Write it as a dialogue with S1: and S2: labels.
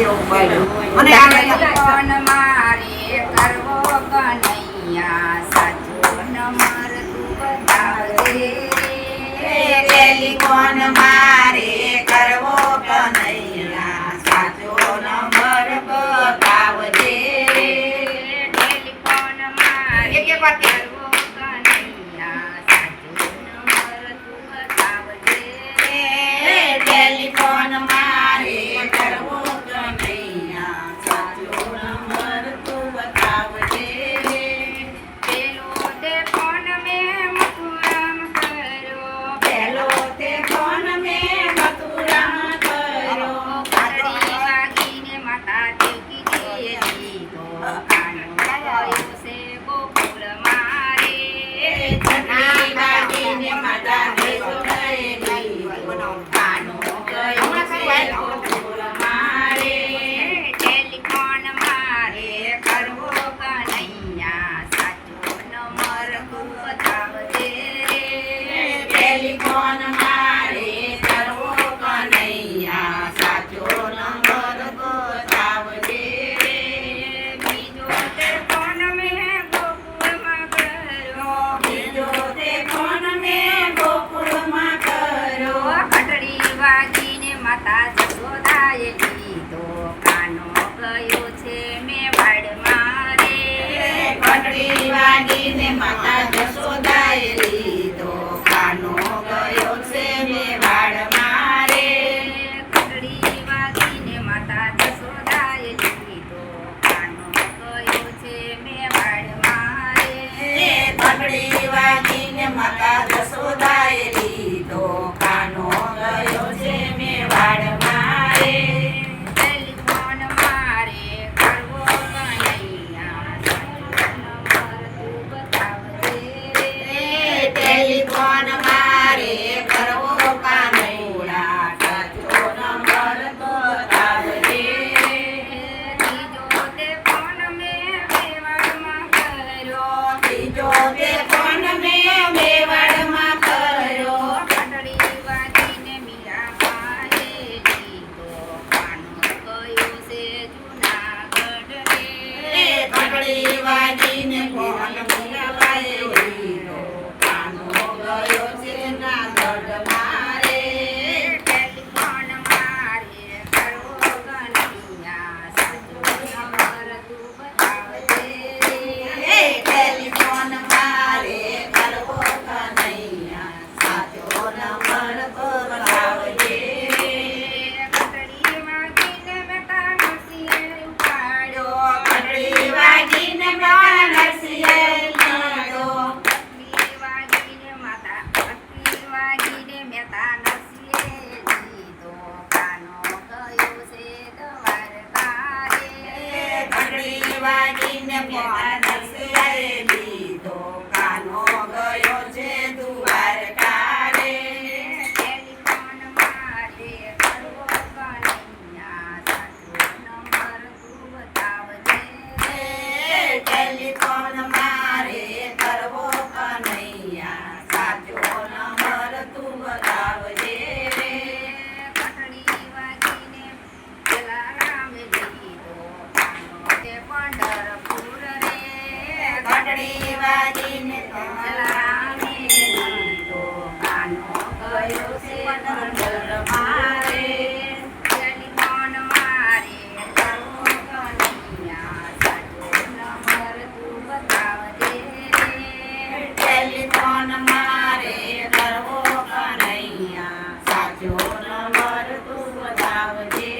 S1: અને
S2: કોણ મારે કરવો કનૈયા સાચો નંબર તું બતાવજે
S1: ટેલિફોન મારે કરવો કનૈયા સાચો નંબર બતાવજે
S2: ટેલિફોન મારે
S1: એક વાર
S2: કરવો કનૈયા સાચો નંબર તું બતાવજે
S1: ટેલિફોન મારે કરવો કનૈયા સાચો નંબર તું બતાવજે
S2: પેલો તે ફોન મેં મથુરામ કર્યો
S1: પેલો તે ફોન મેં મથુરામ કર્યો
S2: ઘંટડી વાગીને માતા દેવકી દેવી તો કાનો ગયો છે ગોકુળ મારે
S1: ઘંટડી વાગીને માતા દેવકી કાનો ગયો છે ગોકુળ મારે
S2: ટેલિફોન મારે કરવો કનૈયા સાચો નંબર તું બતાવજે
S1: ટેલિફોન મારે કરવો કનૈયા સાચો નંબર બતાવજે
S2: બીજો તે ફોન મેં ગોકુળમાં કર્યો
S1: બીજો તે ફોન મેં ગોકુળમાં કર્યો
S2: ઘંટડી વાગીને માતા જશોદાએ લીધો કાનો ગયો છે મેવાડ મારે
S1: ઘંટડી વાગીને માતા જશોદાએ લીધો કાનો ગયો છે મેવાડ મારે
S2: ઘંટડી વાગીને માતા જશોદાએ લીધો કાનો ગયો છે મેવાડ મારે
S1: ઘંટડી વાગીને માતા જશોદાએ લીધો કાનો ગયો છે મેવાડ મારે
S2: ટેલિફોન મારે કરવો કનૈયા સાચો નંબર તું બતાવજે
S1: ટેલિફોન મારે કરવો કાનૈયા સાચો નંબર બતાવજે
S2: ત્રીજો તે ફોન મેં મેવાડમાં કર્યો
S1: બીજો તે ફોન મેં મેવાડમાં કર્યો
S2: ઘંટડી વાગીને મીરાબાઈએ લીધો કાનો ગયો છે જૂનાગઢ રે
S1: ઘંટડી વાગીને ફોન મીરાબાઈએ લીધો કાનો ગયો છે નાગઢ મારે
S2: ટેલિફોન મારે કરવો કનૈયા સાચો નંબર તું બતાવજે
S1: ટેલિફોન મારે કરવો કનૈયા સાચો નંબર બતાવજે
S2: ઘંટડી વાગીને બેટા નરસિંહે ઉપાડ્યો
S1: ઘંટડી વાગીને માતા નરસિંહે લીધો
S2: ઘંટડી વાગીને મહેતા નરસિંહે લીધો કાનો ગયો છે દ્વારકા રે
S1: ઘંટડી વાગીને માતા નરસિંહે લીધો કાનો ગયો છે દ્વારકા રે
S2: ટેલિફોન મારે કરવો કનૈયા સાચો નંબર તું બતાવજે
S1: ટેલિફોન મારે કરવો કનૈયા સાચો નંબર તું બતાવજે
S2: ઘંટડી વાગીને પેલા રામે લીધો કાનો તે પંઢરપુર રે
S1: ઘંટડી વાગીને
S2: પેલા રામે લીધો કાનો ગયો છે પંઢર મારે ટેલિફોન મારે કરવો કનૈયા સાચો નંબર તું બતાવજે
S1: ટેલિફોન મારે કરવો કનૈયા સાચો નંબર તું બતાવજે